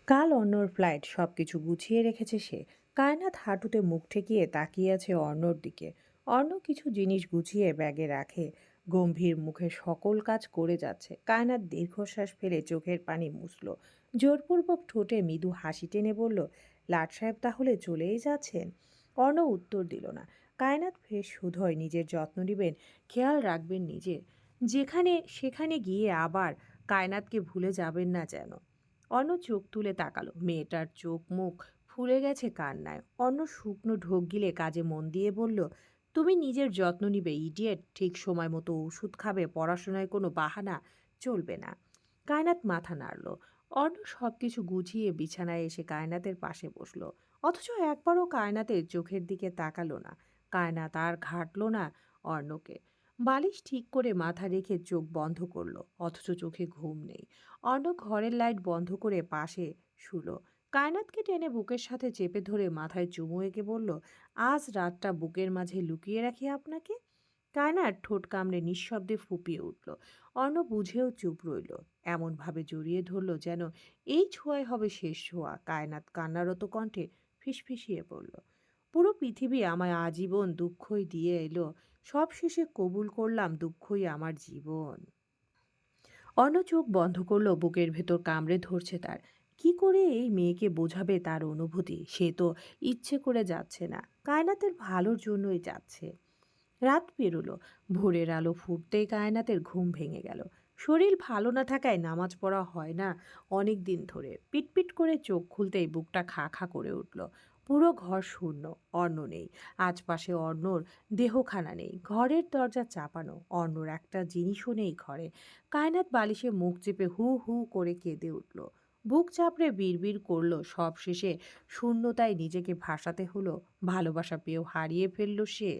কাল অর্ণর ফ্লাইট, সবকিছু গুছিয়ে রেখেছে সে। কায়নাত হাঁটুতে মুখ ঠেকিয়ে তাকিয়ে আছে অর্ণর দিকে। অর্ণ কিছু জিনিস গুছিয়ে ব্যাগে রাখে, গম্ভীর মুখে সকল কাজ করে যাচ্ছে। কায়নাত দীর্ঘশ্বাস ফেলে চোখের পানি মুছল, জোরপূর্বক ঠোঁটে মৃদু হাসি টেনে বলল, লাট সাহেব তাহলে চলেই যাচ্ছেন? অর্ণ উত্তর দিল না। কায়নাত ফের শুধোয় নিজের যত্ন নেবেন, খেয়াল রাখবেন নিজের, যেখানে সেখানে গিয়ে আবার কায়নাতকে ভুলে যাবেন না যেন। অন্য চোখ তুলে তাকালো, মেয়েটার চোখ মুখ ফুলে গেছে কান্নায়। অন্য শুকনো ঢোক গিলে কাজে মন দিয়ে বলল, তুমি নিজের যত্ন নিবে ইডিয়েট, ঠিক সময় মতো ওষুধ খাবে, পড়াশোনায় কোনো বাহানা চলবে না। কায়নাত মাথা নাড়ল। অন্য সব কিছু গুছিয়ে বিছানায় এসে কায়নাতের পাশে বসলো, অথচ একবারও কায়নাতের চোখের দিকে তাকালো না। কায়নাত আর ঘাটল না অর্ণকে। বালিশ ঠিক করে মাথা রেখে চোখ বন্ধ করলো, অথচ চোখে ঘুম নেই। অর্ণব ঘরের লাইট বন্ধ করে পাশে শুলো। কায়নাতকে টেনে বুকের সাথে চেপে ধরে মাথায় চুমু এঁকে বলল, আজ রাতটা বুকের মাঝে লুকিয়ে রাখি আপনাকে। কায়নাত ঠোঁট কামড়ে নিঃশব্দে ফুপিয়ে উঠল। অর্ণব বুঝেও চুপ রইল, এমনভাবে জড়িয়ে ধরল যেন এই ছোঁয়াই হবে শেষ ছোঁয়া। কায়নাত কান্নারত কণ্ঠে ফিসফিসিয়ে পড়ল, পুরো পৃথিবী আমায় আজীবন দুঃখই দিয়ে এলো, সব শেষে কবুল করলাম দুঃখই আমার জীবন। অন্য চোখ বন্ধ করলো, বুকের ভেতর কামড়ে ধরছে তার। কি করে এই মেয়েকে বোঝাবে তার অনুভূতি? সে তো ইচ্ছে করে যাচ্ছে না, কায়নাতের ভালোর জন্যই যাচ্ছে। রাত পেরোলো, ভোরের আলো ফুটতেই কায়নাতের ঘুম ভেঙে গেল। শরীর ভালো না থাকায় নামাজ পড়া হয় না অনেক দিন ধরে। পিটপিট করে চোখ খুলতেই বুকটা খা খা করে উঠল। পুরো ঘর শূন্য, অন্ন নেই। আশপাশে অর্ণর দেহখানা নেই, ঘরের দরজা চাপানো, অর্ণর একটা জিনিসও নেই ঘরে। কায়নাত বালিশে মুখ চেপে হু হু করে কেঁদে উঠল, বুক চাপড়ে বিড়বিড় করলো। সব শেষে শূন্যতায় নিজেকে ভাসাতে হলো, ভালোবাসা পেয়েও হারিয়ে ফেলল সে।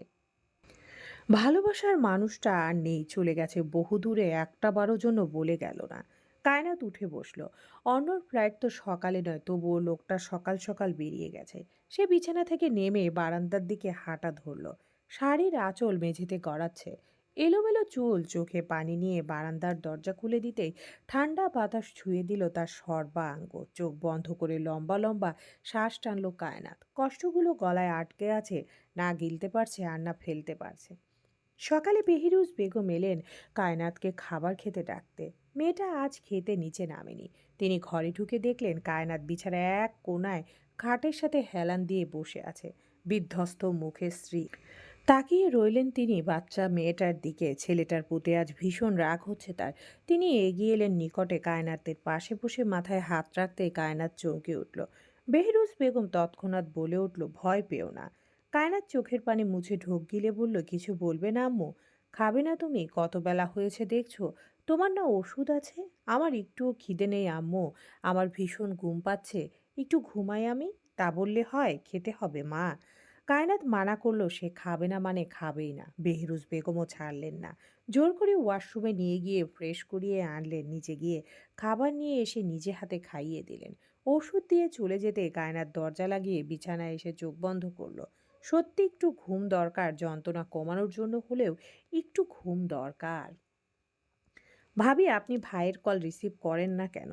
ভালোবাসার মানুষটা আর নেই, চলে গেছে বহুদূরে, একটা বারো জন্য বলে গেল না। কায়নাত উঠে বসলো। অন্যর ফ্লাইট তো সকালে নয়, তবুও লোকটা সকাল সকাল বেরিয়ে গেছে। সে বিছানা থেকে নেমে বারান্দার দিকে হাঁটা ধরলো, শাড়ির আঁচল মেঝেতে গড়াচ্ছে। এলোমেলো চুল, চোখে পানি নিয়ে বারান্দার দরজা খুলে দিতেই ঠান্ডা বাতাস ছুঁয়ে দিল তার সর্বাঙ্গ। চোখ বন্ধ করে লম্বা লম্বা শ্বাস টানলো কায়নাত। কষ্টগুলো গলায় আটকে আছে, না গিলতে পারছে আর না ফেলতে পারছে। সকালে বেহিরুজ বেগম এলেন কায়নাতকে খাবার খেতে ডাকতে। মেয়েটা আজ খেতে নিচে নামেনি। তিনি ঘরে ঢুকে দেখলেন কায়নাত বিছানায় এক কোণায় খাটের সাথে হেলান দিয়ে বসে আছে, বিধ্বস্ত মুখে স্ত্রী। তাকিয়ে রইলেন তিনি বাচ্চা মেয়েটার দিকে। ছেলেটার প্রতি আজ ভীষণ রাগ হচ্ছে তার। তিনি এগিয়ে এলেন নিকটে, কায়নাতের পাশে বসে মাথায় হাত রাখতে কায়নাত চমকে উঠল। বেহরুজ বেগম তৎক্ষণাৎ বলে উঠল, ভয় পেও না। কায়নাত চোখের পানি মুছে ঢোক গিলে বলল, কিছু বলবে না আম্মু? খাবে না তুমি? কত বেলা হয়েছে দেখছো? তোমার না ওষুধ আছে? আমার একটুও খিদে নেই আম্মু, আমার ভীষণ ঘুম পাচ্ছে, একটু ঘুমাই আমি। তা বললে হয়? খেতে হবে মা। কায়নাত মানা করলো, সে খাবে না মানে খাবেই না। বেহরুজ বেগমও ছাড়লেন না, জোর করে ওয়াশরুমে নিয়ে গিয়ে ফ্রেশ করিয়ে আনলেন, নিচে গিয়ে খাবার নিয়ে এসে নিজে হাতে খাইয়ে দিলেন। ওষুধ দিয়ে চলে যেতে কায়নাত দরজা লাগিয়ে বিছানায় এসে চোখ বন্ধ করলো। সত্যি একটু ঘুম দরকার, যন্ত্রণা কমানোর জন্য হলেও একটু ঘুম দরকার। ভাবি, আপনি ভাইয়ের কল রিসিভ করেন না কেন?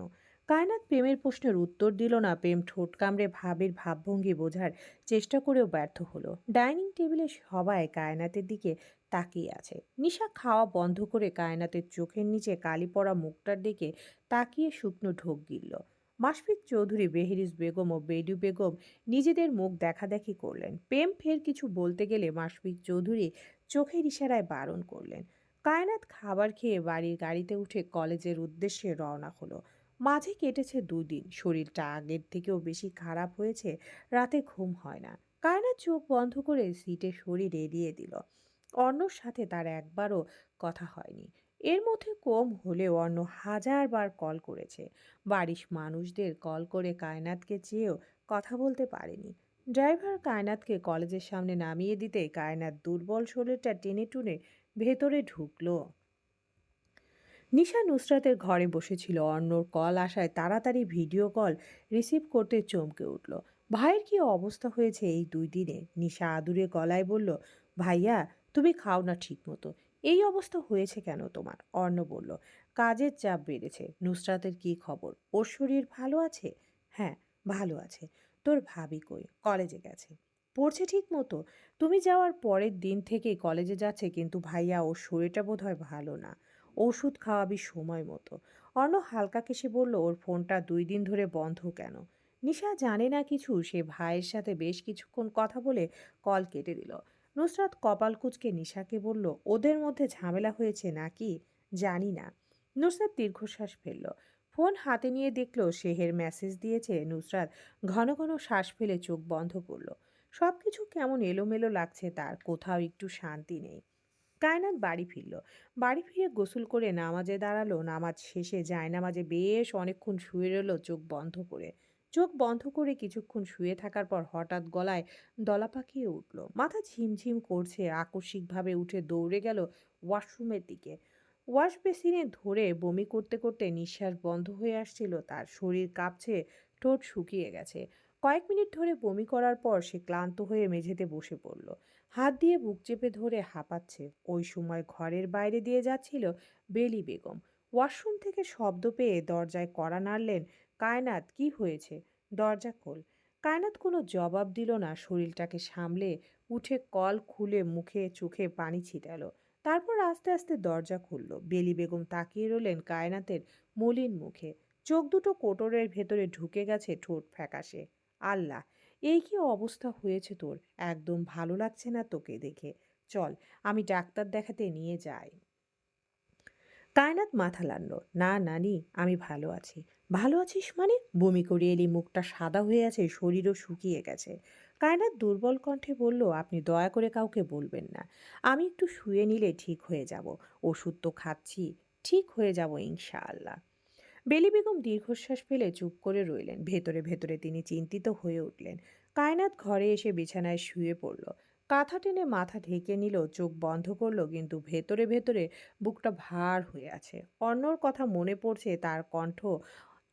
কায়নাত প্রেমের প্রশ্নের উত্তর দিল না। প্রেম ঠোঁট কামড়ে ভাবির ভাবভঙ্গি বোঝার চেষ্টা করেও ব্যর্থ হলো। ডাইনিং টেবিলে সবাই কায়নাতের দিকে তাকিয়ে আছে। নিশা খাওয়া বন্ধ করে কায়নাতের চোখের নিচে কালি পড়া মুখটার দিকে তাকিয়ে শুকনো ঢোক গিলল। মাশফিক চৌধুরী, বেহরিজ বেগম ও বেডু বেগম নিজেদের মুখ দেখাদেখি করলেন। প্রেম ফের কিছু বলতে গেলে মাশফিক চৌধুরী চোখের ইশারায় বারণ করলেন। কায়নাত খাবার খেয়ে বাড়ির গাড়িতে উঠে কলেজের উদ্দেশ্যে রওনা হলো। মাঝে কেটেছে দুদিন, শরীরটা আগের থেকেও বেশি খারাপ হয়েছে, রাতে ঘুম হয় না। কায়নাত চোখ বন্ধ করে সিটে শরীর এড়িয়ে দিল। অন্যর সাথে তার একবারও কথা হয়নি। এর মধ্যে কম হলেও অন্য হাজারবার কল করেছে। বাড়ির মানুষদের কল করে কায়নাতকে চেয়েও কথা বলতে পারেনি। ড্রাইভার কায়নাতকে কলেজের সামনে নামিয়ে দিতে কায়নাত দুর্বল শরীরটা টেনে টুনে ভেতরে ঢুকলো। নিশা নুসরাতের ঘরে বসেছিল। অর্ণর কল আসায় তাড়াতাড়ি ভিডিও কল রিসিভ করতে চমকে উঠল। ভাইয়ের কি অবস্থা হয়েছে এই 2 দিনে? নিশা আদুরে গলায় বলল, ভাইয়া তুমি খাও না ঠিক মতো, এই অবস্থা হয়েছে কেন তোমার? অর্ণ বলল, কাজের চাপ বেড়েছে। নুসরাতের কি খবর? ওর শরীর ভালো আছে? হ্যাঁ, ভালো আছে। তোর ভাবি কই? কলেজে গেছে। পড়ছে ঠিক মতো? তুমি যাওয়ার পরের দিন থেকেই কলেজে যাচ্ছে কিন্তু ভাইয়া ওর শরীরটা বোধহয় ভালো না। ওষুধ খাওয়াবি সময় মতো। অর্ণ হালকা কেশে বলল ওর ফোনটা ২ দিন ধরে বন্ধ কেন? নিশা জানে না কিছু সে ভাইয়ের সাথে বেশ কিছুক্ষণ কথা বলে কল কেটে দিল। নুসরাত কপাল কুঁচকে নিশাকে বলল ওদের মধ্যে ঝামেলা হয়েছে নাকি? জানি না। নুসরাত দীর্ঘশ্বাস ফেলল। ফোন হাতে নিয়ে দেখল সেহের মেসেজ দিয়েছে। নুসরাত ঘন ঘন শ্বাস ফেলে চোখ বন্ধ করলো। সবকিছু কেমন এলোমেলো লাগছে তার, কোথাও একটু শান্তি নেই। কায়নাত বাড়ি ফিরল। বাড়ি ফিরে গোসল করে নামাজে দাঁড়ালো। নামাজ শেষে জায়নামাজে বেশ অনেকক্ষণ শুয়ে রইল চোখ বন্ধ করে। চোখ বন্ধ করে কিছুক্ষণ শুয়ে থাকার পর হঠাৎ গলায় দলা পাকিয়ে উঠল। মাথা ঝিমঝিম করছে। আকস্মিকভাবে উঠে দৌড়ে গেল ওয়াশরুমের দিকে। ওয়াশ বেসিনে ধরে বমি করতে করতে নিঃশ্বাস বন্ধ হয়ে আসছিল তার। শরীর কাঁপছে, ঠোঁট শুকিয়ে গেছে। কয়েক মিনিট ধরে বমি করার পর সে ক্লান্ত হয়ে মেঝেতে বসে পড়ল। হাত দিয়ে বুক চেপে ধরে হাঁপাচ্ছে। ওই সময় ঘরের বাইরে দিয়ে যাচ্ছিল বেলি বেগম। ওয়াশরুম থেকে শব্দ পেয়ে দরজায় কড়া নাড়লেন। কায়নাত, কি হয়েছে? দরজা খোল। কায়নাত কোনো জবাব দিল না। শরীরটাকে সামলে উঠে কল খুলে মুখে চোখে পানি ছিটালো। তারপর আস্তে আস্তে দরজা খুলল। বেলি বেগম তাকিয়ে রইলেন কায়নাতের মলিন মুখে। চোখ দুটো কোটরের ভেতরে ঢুকে গেছে, ঠোঁট ফ্যাকাশে। আল্লাহ, এই কি অবস্থা হয়েছে তোর? একদম ভালো লাগছে না তোকে দেখে। চল, আমি ডাক্তার দেখাতে নিয়ে যাই। কায়নাত মাথা নাড়ল। না নানি, আমি ভালো আছি। ভালো আছিস মানে? বমি করে এলি, মুখটা সাদা হয়ে আছে, শরীরও শুকিয়ে গেছে। কায়নাত দুর্বল কণ্ঠে বলল, আপনি দয়া করে কাউকে বলবেন না। আমি একটু শুয়ে নিলে ঠিক হয়ে যাব। ওষুধ তো খাচ্ছি। ঠিক হয়ে যাব ইনশাআল্লাহ। বেলি বেগম দীর্ঘশ্বাস ফেলে চুপ করে রইলেন। ভেতরে ভেতরে তিনি চিন্তিত হয়ে উঠলেন। কায়নাত ঘরে এসে বিছানায় শুয়ে পড়ল। কাঁথা টেনে মাথা ঢেকে নিল, চোখ বন্ধ করলো, কিন্তু ভেতরে ভেতরে বুকটা ভার হয়ে আছে। অন্যর কথা মনে পড়ছে, তার কণ্ঠ,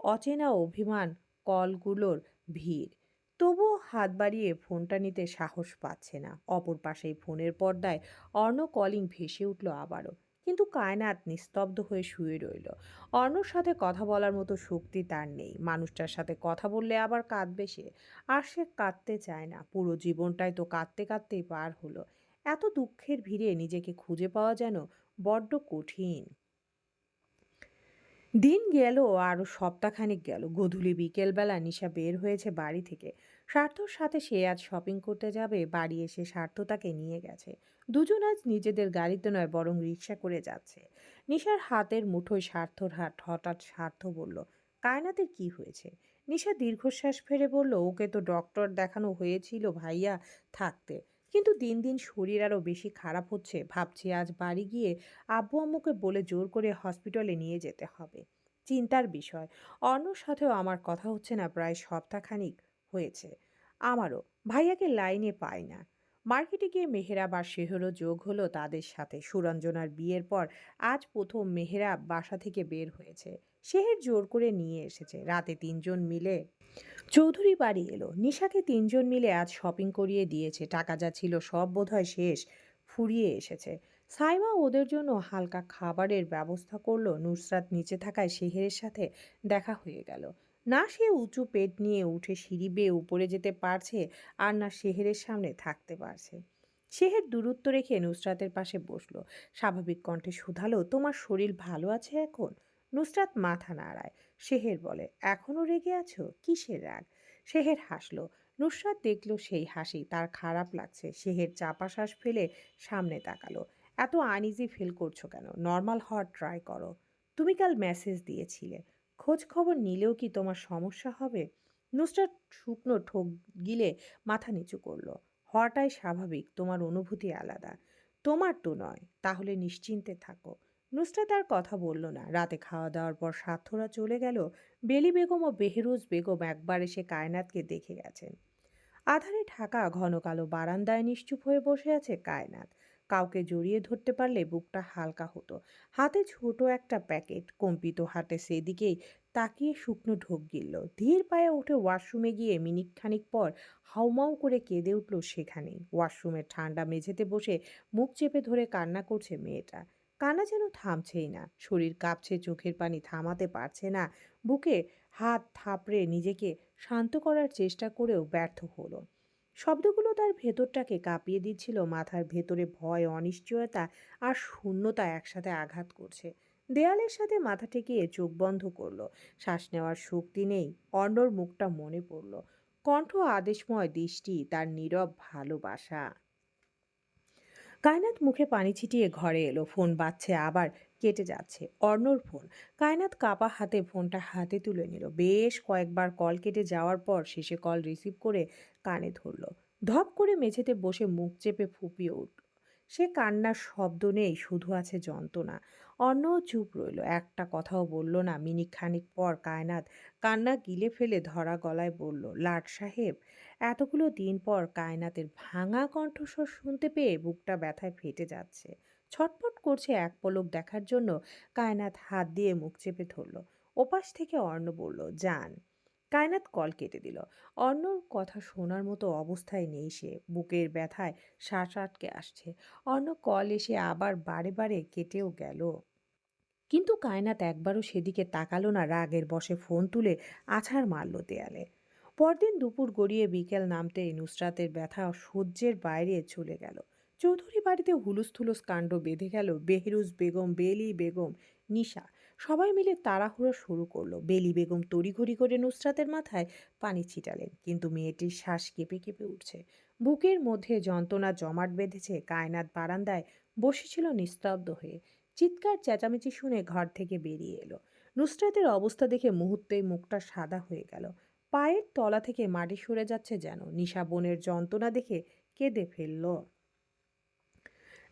অচেনা অভিমান, কলগুলোর ভিড়। তবুও হাত বাড়িয়ে ফোনটা নিতে সাহস পাচ্ছে না। অপর পাশেই ফোনের পর্দায় অর্ণ কলিং ভেসে উঠল আবারও। কিন্তু কায়নাত নিস্তব্ধ হয়ে শুয়ে রইল। অর্ণর সাথে কথা বলার মতো শক্তি তার নেই। মানুষটার সাথে কথা বললে আবার কাঁদবে সে। আর সে কাঁদতে চায় না। পুরো জীবনটাই তো কাঁদতে কাঁদতেই পার হলো। এত দুঃখের ভিড়ে নিজেকে খুঁজে পাওয়া যেন বড্ড কঠিন। দিন গেল, আরও সপ্তাহখানেক গেল। গধূলি বিকেলবেলা নিশা বের হয়েছে বাড়ি থেকে। স্বার্থর সাথে সে আজ শপিং করতে যাবে। বাড়ি এসে স্বার্থ তাকে নিয়ে গেছে। দুজন আজ নিজেদের গাড়িতে নয় বরং রিক্সা করে যাচ্ছে। নিশার হাতের মুঠোয় স্বার্থর হাত। হঠাৎ স্বার্থ বলল, কায়নাতের কি হয়েছে? নিশা দীর্ঘশ্বাস ফেলে বলল, ওকে তো ডক্টর দেখানো হয়েছিল ভাইয়া থাকতে, কিন্তু দিন দিন শরীর আরও বেশি খারাপ হচ্ছে। ভাবছি আজ বাড়ি গিয়ে আব্বু আম্মুকে বলে জোর করে হসপিটালে নিয়ে যেতে হবে। চিন্তার বিষয়। অন্যর সাথেও আমার কথা হচ্ছে না প্রায় সপ্তাহখানিক হয়েছে। আমারও। ভাইয়াকে লাইনে পাই না। মার্কেটে গিয়ে মেহেরাব আর শেহরও যোগ হলো তাদের সাথে। সুরঞ্জনার বিয়ের পর আজ প্রথম মেহেরাব বাসা থেকে বের হয়েছে। শেহের জোর করে নিয়ে এসেছে। রাতে তিনজন মিলে চৌধুরী বাড়ি এলো। নিশাকে তিনজন মিলে আজ শপিং করিয়ে দিয়েছে। টাকা যা ছিল সব বোধহয় শেষ, ফুরিয়ে এসেছে। সাইমা ওদের জন্য হালকা খাবারের ব্যবস্থা করলো। নুসরাত নিচে থাকায় শেহেরের সাথে দেখা হয়ে গেল। না সে উঁচু পেট নিয়ে উঠে সিঁড়ি বেয়ে উপরে যেতে পারছে, আর না শেহেরের সামনে থাকতে পারছে। শেহের দূরত্ব রেখে নুসরাতের পাশে বসলো। স্বাভাবিক কণ্ঠে শুধালো, তোমার শরীর ভালো আছে এখন? নুসরাত মাথা নাড়ায়। শেহের বলে, এখনো রেগে আছো? কিসের রাগ? শেহের হাসলো। নুসরাত দেখলো সেই হাসি তার খারাপ লাগছে। শেহের চাপা শ্বাস ফেলে সামনে তাকালো। এত আনইজি ফিল করছো কেন? নর্মাল হওয়ার ট্রাই করো। তুমি কাল মেসেজ দিয়েছিলে, খোঁজ খবর নিলেও কি তোমার সমস্যা হবে? নুসরাত শুকনো ঠোক গিলে মাথা নিচু করলো। হওয়াটাই স্বাভাবিক, তোমার অনুভূতি আলাদা। তোমার তো নয়, তাহলে নিশ্চিন্তে থাকো। নুসরাত আর কথা বলল না। রাতে খাওয়া দাওয়ার পর সাথ্যরা চলে গেল। বেলি বেগম ও বেহরুজ বেগম একবার এসে কায়নাতকে দেখে গেছেন। আধারে ঢাকা ঘন কালো বারান্দায় নিশ্চুপ হয়ে বসে আছে কায়নাত। কাউকে জড়িয়ে ধরতে পারলে বুকটা হালকা হতো। হাতে ছোট একটা প্যাকেট। কম্পিত হাতে সেদিকেই তাকিয়ে শুকনো ঢোক গিলল। ধীর পায়ে উঠে ওয়াশরুমে গিয়ে মিনিট খানিক পর হাউমাউ করে কেঁদে উঠল সেখানেই। ওয়াশরুমের ঠান্ডা মেঝেতে বসে মুখ চেপে ধরে কান্না করছে মেয়েটা। কান্না যেন থামছেই না। শরীর কাঁপছে, চোখের পানি থামাতে পারছে না। বুকে হাত থাপড়ে নিজেকে শান্ত করার চেষ্টা করেও ব্যর্থ হলো। শব্দগুলো তার ভেতরটাকে কাঁপিয়ে দিচ্ছিল, মাথার ভেতরে ভয়, অনিশ্চয়তা আর শূন্যতা একসাথে আঘাত করছে। দেয়ালের সাথে মাথা ঠেকিয়ে চোখ বন্ধ করলো। শ্বাস নেওয়ার শক্তি নেই। অর্ণর মুখটা মনে পড়ল, কণ্ঠ আদেশময়, দৃষ্টি তার নীরব ভালোবাসা। কায়নাত মুখে পানি ছিটিয়ে ঘরে এলো। ফোন বাজছে, আবার কেটে যাচ্ছে। অর্ণর ফোন। কায়নাত কাপা হাতে ফোনটা হাতে তুলে নিল। বেশ কয়েকবার কল কেটে যাওয়ার পর শেষে কল রিসিভ করে কানে ধরল। ধপ করে মেঝেতে বসে মুখ চেপে ফুপিয়ে উঠল। সে কান্নার শব্দ নেই, শুধু আছে যন্ত্রণা। অর্ণও চুপ রইল, একটা কথাও বলল না। মিনিট খানিক পর কায়নাত কান্না গিলে ফেলে ধরা গলায় বলল, লাট সাহেব। এতগুলো দিন পর কায়নাতের ভাঙা কণ্ঠস্বর শুনতে পেয়ে বুকটা ব্যথায় ফেটে যাচ্ছে। ছটফট করছে এক পলক দেখার জন্য। কায়নাত হাত দিয়ে মুখ চেপে ধরল। ওপাশ থেকে অর্ণ বলল, যান। কায়নাত কল কেটে দিল। অর্ণর কথা শোনার মতো অবস্থায় নেই সে। বুকের ব্যথায় শ্বাস আটকে আসছে। অর্ণ কল এসে আবার বারে বারে কেটেও গেল। কিন্তু কায়নাত একবারও সেদিকে তাকালো না। রাগের বশে ফোন তুলে আছাড় মারল দেয়ালে। পরদিন দুপুর গড়িয়ে বিকেল নামতেই নুসরাতের ব্যথা সহ্যের বাইরে চলে গেল। চৌধুরী বাড়িতে হুলুস্থুলুস কাণ্ড বেঁধে গেল। বেহরুজ বেগম, বেলি বেগম, নিশা সবাই মিলে তাড়াহুড়ো শুরু করলো। বেলি বেগম তড়িঘড়ি করে নুসরাতের মাথায় পানি ছিটালেন, কিন্তু মেয়েটির শ্বাস কেঁপে কেঁপে উঠছে। বুকের মধ্যে যন্ত্রণা জমাট বেঁধেছে। কায়নাত বারান্দায় বসেছিল নিস্তব্ধ হয়ে। চিৎকার চেঁচামেচি শুনে ঘর থেকে বেরিয়ে এলো। নুসরাতের অবস্থা দেখে মুহূর্তেই মুখটা সাদা হয়ে গেল। পায়ের তলা থেকে মাটি সরে যাচ্ছে যেন। নিশা বোনের যন্ত্রণা দেখে কেঁদে ফেলল।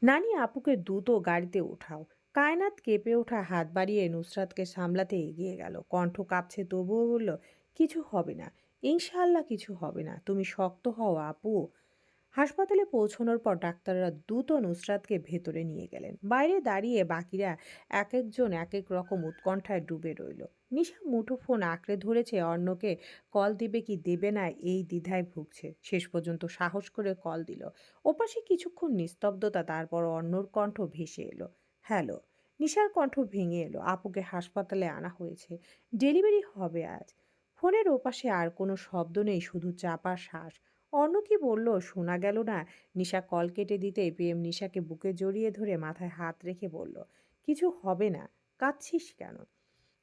নানি আপুকে দ্রুত গাড়িতে ওঠাও। কায়নাত কেঁপে ওঠা হাত বাড়িয়ে নুসরাতকে সামলাতে এগিয়ে গেল। কণ্ঠ কাঁপছে, তবুও বলল, কিছু হবে না, ইনশাআল্লাহ কিছু হবে না, তুমি শক্ত হও আপু। হাসপাতালে পৌঁছানোর পর ডাক্তাররা দ্রুত নুসরাতকে ভেতরে নিয়ে গেলেন। বাইরে দাঁড়িয়ে বাকিরা এক একজন এক এক রকম উৎকণ্ঠায় ডুবে রইল। নিশা মুঠোফোন আঁকড়ে ধরেছে। অর্ণকে কল দিবে কি দেবে না এই দ্বিধায় ভুগছে। শেষ পর্যন্ত সাহস করে কল দিল। ওপাশে কিছুক্ষণ নিস্তব্ধতা, তারপর অর্ণর কণ্ঠ ভেসে এলো, হ্যালো। নিশার কণ্ঠ ভেঙে এলো, আপুকে হাসপাতালে আনা হয়েছে, ডেলিভারি হবে আজ। ফোনের ওপাশে আর কোনো শব্দ নেই, শুধু চাপা শ্বাস। অন্য কি বলল শোনা গেল না। নিশা কল কেটে দিতেই প্রেম নিশাকে বুকে জড়িয়ে ধরে মাথায় হাত রেখে বলল, কিছু হবে না, কাঁদছিস কেন?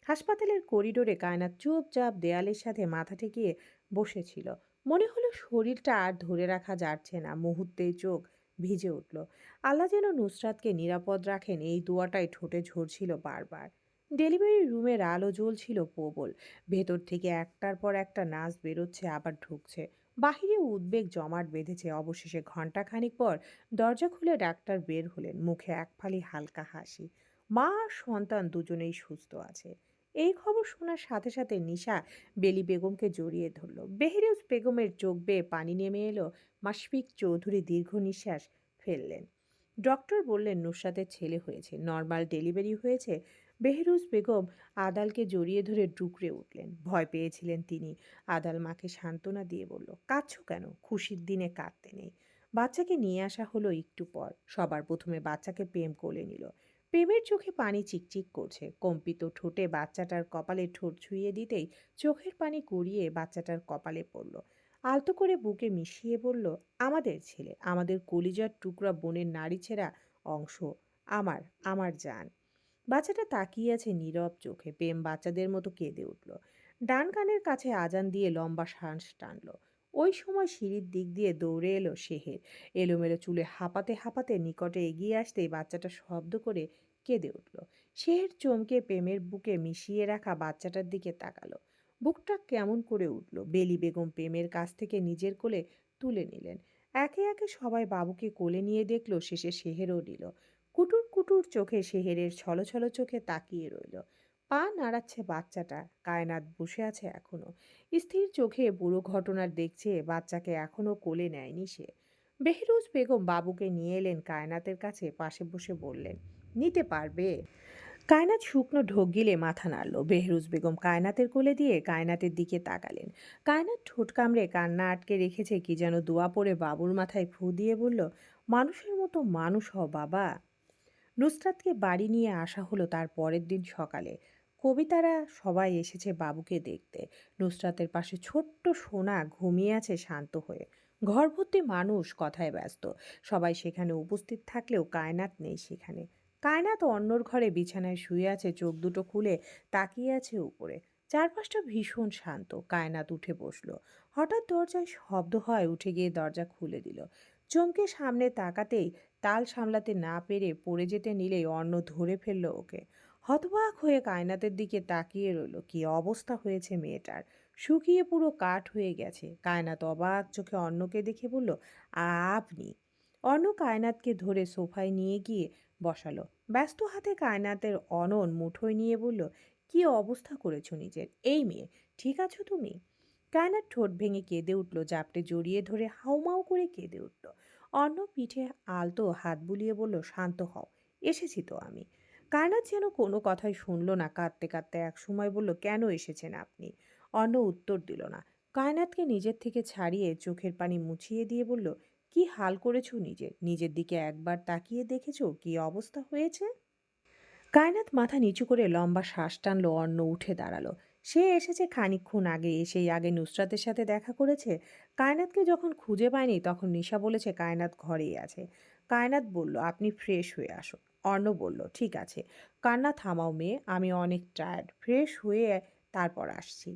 হাসপাতালের করিডোরে কায়নাত চুপচাপ দেয়ালের সাথে মাথা ঠেকিয়ে বসেছিল। মনে হলো শরীরটা আর ধরে রাখা যাচ্ছে না। মুহূর্তেই চোখ ভিজে উঠল। আল্লাহ যেন নুসরাতকে নিরাপদ রাখেন, এই দোয়াটাই ঠোঁটে ঝরছিল বারবার। ডেলিভারি রুমের আলো জ্বলছিল প্রবল। ভেতর থেকে একটার পর একটা নার্স বেরোচ্ছে আবার ঢুকছে। বাহিরে উদ্বেগ জমাট বেঁধেছে। অবশেষে ঘন্টাখানিক পর দরজা খুলে ডাক্তার বের হলেন, মুখে এক ফালি হালকা হাসি। মা আর সন্তান দুজনেই সুস্থ আছে। এই খবর শোনার সাথে সাথে নিশা বেলি বেগমকে জড়িয়ে ধরল। বেহরুজ বেগমের চোখ বেয়ে পানি নেমে এলো। মাশফিক চৌধুরী দীর্ঘ নিঃশ্বাস ফেললেন। ডক্টর বললেন নুসরাতের ছেলে হয়েছে, নর্মাল ডেলিভারি হয়েছে। বেহরুজ বেগম আদালকে জড়িয়ে ধরে ডুকরে উঠলেন। ভয় পেয়েছিলেন তিনি। আদাল মাকে সান্ত্বনা দিয়ে বলল, কাঁদছো কেন? খুশির দিনে কাঁদতে নেই। বাচ্চাকে নিয়ে আসা হলো একটু পর। সবার প্রথমে বাচ্চাকে প্রেম কোলে নিল। প্রেমের চোখে পানি চিকচিক করছে। কম্পিত ঠোঁটে বাচ্চাটার কপালে ঠোঁট ছুঁয়ে দিতেই চোখের পানি গড়িয়ে বাচ্চাটার কপালে পড়ল। আলতো করে বুকে মিশিয়ে বলল, আমাদের ছেলে, আমাদের কলিজার টুকরা বোনের নাড়িছেঁড়া অংশ, আমার, আমার জান। বাচ্চাটা তাকিয়ে আছে নীরব চোখে। প্রেম বাচ্চাদের মতো কেঁদে উঠল। ডান কানের কাছে আজান দিয়ে লম্বা শ্বাস টানল। ওই সময় সিঁড়ির দিক দিয়ে দৌড়ে এলো শেহের। এলোমেলো চুলে হাঁপাতে হাঁপাতে নিকটে এগিয়ে আসতেই বাচ্চাটা শব্দ করে কেঁদে উঠল। শেহের চমকে প্রেমের বুকে মিশিয়ে রাখা বাচ্চাটার দিকে তাকালো। বুকটা কেমন করে উঠল। বেলি বেগম প্রেমের কাছ থেকে নিজের কোলে তুলে নিলেন। একে একে সবাই বাবুকে কোলে নিয়ে দেখলো, শেষে শেহেরও নিল। কুটুর কুটুর চোখে শেহেরের ছলছল চোখে তাকিয়ে রইল। পা নাড়াচ্ছে বাচ্চাটা। কায়নাত বসে আছে এখনো। স্থির চোখে পুরো ঘটনা দেখছে। বাচ্চাকে এখনো কোলে নেয়নি সে। বেহরুজ বেগম বাবুকে নিয়ে এলেন কায়নাতের কাছে, পাশে বসে বললেন, নিতে পারবে? কায়নাত শুকনো ঢোক গিলে মাথা নাড়ল। বেহরুজ বেগম কায়নাতের কোলে দিয়ে কায়নাতের দিকে তাকালেন। কায়নাত ঠোঁট কামড়ে কান্না আটকে রেখেছে, কি যেন দোয়া পড়ে বাবুর মাথায় ফু দিয়ে বলল, মানুষের মতো মানুষ হও বাবা। নুসরাতকে বাড়ি নিয়ে আসা হলো তার পরের দিন সকালে। কবিতারা সবাই এসেছে বাবুকে দেখতে। নুসরাতের পাশে ছোট্ট সোনা ঘুমিয়ে আছে শান্ত হয়ে। ঘর ভর্তি মানুষ কথায় ব্যস্ত। সবাই সেখানে উপস্থিত থাকলেও কায়নাত নেই সেখানে। কায়নাত অন্যর ঘরে বিছানায় শুয়ে আছে, চোখ দুটো খুলে তাকিয়ে আছে উপরে। চারপাশটা ভীষণ শান্ত। কায়নাত উঠে বসলো। হঠাৎ দরজায় শব্দ হয়, উঠে গিয়ে দরজা খুলে দিল। চমকে সামনে তাকাতেই তাল সামলাতে না পেরে পড়ে যেতে নিলেই অন্য ধরে ফেললো ওকে। হতবাক হয়ে কায়নাতের দিকে তাকিয়ে রইল। কি অবস্থা হয়েছে মেয়েটার! শুকিয়ে পুরো কাঠ হয়ে গেছে। কায়নাত অবাক চোখে অর্ণকে দেখে বলল, আপনি? অর্ণ কায়নাতকে ধরে সোফায় নিয়ে গিয়ে বসালো। ব্যস্ত হাতে কায়নাতের অনন মুঠোয় নিয়ে বলল, কি অবস্থা করেছো নিজের? এই মেয়ে, ঠিক আছো তুমি? কায়নাত ঠোঁট ভেঙে কেঁদে উঠল, জাপটে জড়িয়ে ধরে হাউমাউ করে কেঁদে উঠল। অর্ণ পিঠে আলতো হাত বুলিয়ে বলল, শান্ত হও, এসেছি তো আমি। কায়নাত যেন কোনো কথাই শুনল না, কাঁদতে কাঁদতে একসময় বলল, কেন এসেছেন আপনি? অর্ণ উত্তর দিল না। কায়নাতকে নিজের থেকে ছাড়িয়ে চোখের পানি মুছিয়ে দিয়ে বলল, কি হাল করেছো নিজের? নিজের দিকে একবার তাকিয়ে দেখেছো কি অবস্থা হয়েছে? কায়নাত মাথা নিচু করে লম্বা শ্বাস টানলো। অর্ণ উঠে দাঁড়ালো। সে এসেছে খানিকক্ষণ আগে, সেই আগে নুসরাতের সাথে দেখা করেছে। কায়নাতকে যখন খুঁজে পায়নি তখন নিশা বলেছে কায়নাত ঘরেই আছে। কায়নাত বলল, আপনি ফ্রেশ হয়ে আসুন। অর্ণ বলল, ঠিক আছে। কান্না থামাও মেয়ে, আমি অনেক টায়ার্ড, ফ্রেশ হয়ে তারপর আসছি।